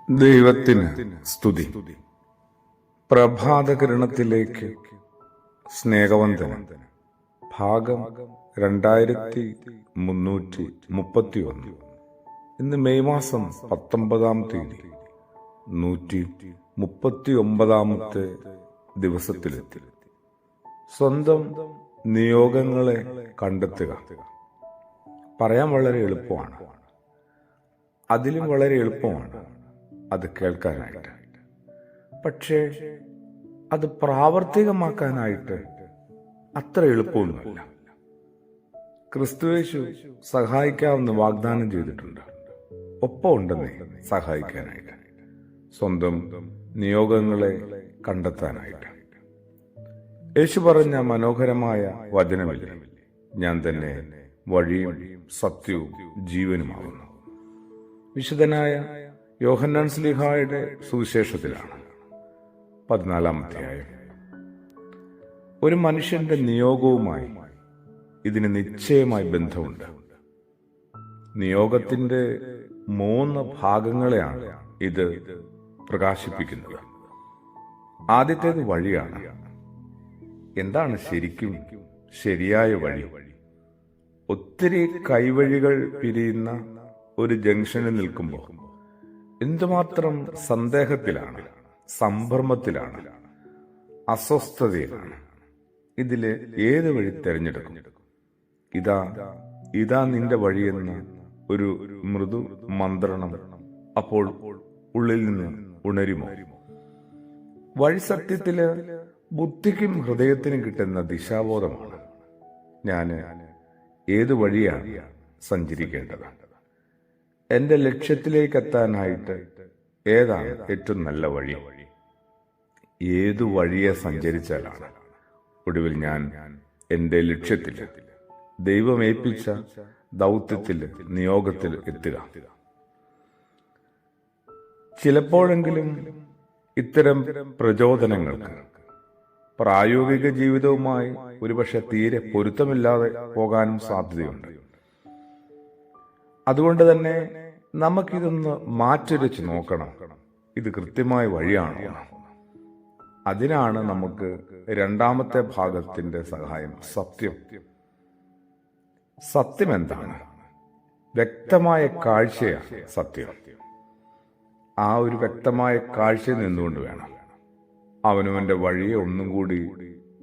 ദൈവത്തിന് സ്തുതി. പ്രഭാതകിരണത്തിലേക്ക് സ്നേഹവന്ദനം. ഭാഗം 2331. ഇന്ന് മെയ് മാസം 19-ാം തീയതി 139-ാമത്തെ ദിവസത്തിലെത്തി. സ്വന്തം നിയോഗങ്ങളെ കണ്ടെത്തുക. പറയാൻ വളരെ എളുപ്പമാണ്, അതിലും വളരെ എളുപ്പമാണ് അത് കേൾക്കാനായിട്ട്. പക്ഷേ അത് പ്രാവർത്തികമാക്കാനായിട്ട് അത്ര എളുപ്പമൊന്നുമല്ല. ക്രിസ്തുയേശു സഹായിക്കാമെന്ന് വാഗ്ദാനം ചെയ്തിട്ടുണ്ട്. ഒപ്പം ഉണ്ടെന്നേ സഹായിക്കാനായിട്ട്, സ്വന്തം നിയോഗങ്ങളെ കണ്ടെത്താനായിട്ട്. യേശു പറഞ്ഞ മനോഹരമായ വചനമില്ലേ, ഞാൻ തന്നെ വഴിയും സത്യവും ജീവനുമാകുന്നു. വിശുദ്ധനായ യോഹന്നാൻ ശ്ലീഹായുടെ സുവിശേഷത്തിലാണ് 14-ാം അധ്യായം. ഒരു മനുഷ്യന്റെ നിയോഗവുമായി ഇതിന് നിശ്ചയമായി ബന്ധമുണ്ട്. നിയോഗത്തിന്റെ 3 ഭാഗങ്ങളെയാണ് ഇത് പ്രകാശിപ്പിക്കുന്നത്. ആദ്യത്തേത് വഴിയാണ്. എന്താണ് ശരിക്കും ശരിയായ വഴി? ഒത്തിരി കൈവഴികൾ പിരിയുന്ന ഒരു ജംഗ്ഷനിൽ നിൽക്കുമ്പോൾ എന്തുമാത്രം സന്ദേഹത്തിലാണ്, സംഭ്രമത്തിലാണ്, അസ്വസ്ഥതയിലാണ്. ഇതില് ഏത് വഴി തിരഞ്ഞെടുക്കും? ഇതാ നിന്റെ വഴിയെന്ന ഒരു മൃദു മന്ത്രണം അപ്പോൾ ഉള്ളിൽ നിന്ന് ഉണരുമോ? വഴി സത്യത്തില് ബുദ്ധിക്കും ഹൃദയത്തിനും കിട്ടുന്ന ദിശാബോധമാണ്. ഞാന് ഏത് വഴിയാണ് സഞ്ചരിക്കേണ്ടത്? എന്റെ ലക്ഷ്യത്തിലേക്ക് എത്താനായിട്ട് ഏതാണ് ഏറ്റവും നല്ല വഴി? ഏതു വഴിയെ സഞ്ചരിച്ചാലാണ് ഒടുവിൽ ഞാൻ എന്റെ ലക്ഷ്യത്തിൽ, ദൈവം ഏൽപ്പിച്ച ദൗത്യത്തിൽ, നിയോഗത്തിൽ എത്തുക? ചിലപ്പോഴെങ്കിലും ഇത്തരം പ്രചോദനങ്ങൾക്ക് പ്രായോഗിക ജീവിതവുമായി ഒരുപക്ഷെ തീരെ പൊരുത്തമില്ലാതെ പോകാനും സാധ്യതയുണ്ട്. അതുകൊണ്ട് തന്നെ നമുക്കിതൊന്ന് മാറ്റുരച്ച് നോക്കണം. ഇത് കൃത്യമായ വഴിയാണോ? അതിനാണ് നമുക്ക് 2-ാമത്തെ ഭാഗത്തിന്റെ സഹായം. സത്യം എന്താണ്? വ്യക്തമായ കാഴ്ചയാണ് സത്യം. ആ ഒരു വ്യക്തമായ കാഴ്ചയിൽ നിന്നുകൊണ്ട് വേണം അവനവന്റെ വഴിയെ ഒന്നും കൂടി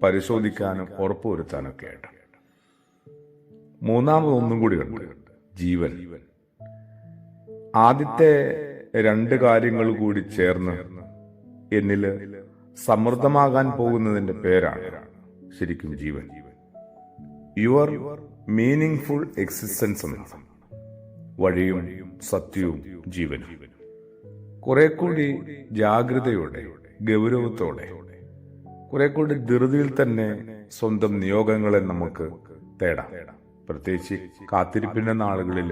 പരിശോധിക്കാനും ഉറപ്പുവരുത്താനൊക്കെ ആയിട്ട്. 3-ാമതൊന്നും കൂടി ഉണ്ട്, ജീവൻ. ആദ്യത്തെ 2 കാര്യങ്ങൾ കൂടി ചേർന്ന് എന്നില് സമൃദ്ധമാകാൻ പോകുന്നതിന്റെ പേരാണ് ശരിക്കും ജീവൻ. യുവർ മീനിങ്ഫുൾ എക്സിസ്റ്റൻസ് എന്നാണ് വഴിയും സത്യവും ജീവനും. കുറെ കൂടി ജാഗ്രതയോടെ, ഗൗരവത്തോടെ, കുറെ കൂടി ധൃതിയിൽ തന്നെ സ്വന്തം നിയോഗങ്ങളെ നമുക്ക് തേടാം. പ്രത്യേകിച്ച് കാത്തിരിപ്പിന്റെ നാളുകളിൽ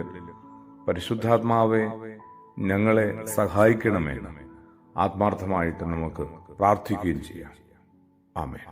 പരിശുദ്ധാത്മാവെ ഞങ്ങളെ സഹായിക്കണമെന്ന് ആത്മാർത്ഥമായിട്ട് നമുക്ക് പ്രാർത്ഥിക്കുകയും ചെയ്യാം. ആമേൻ.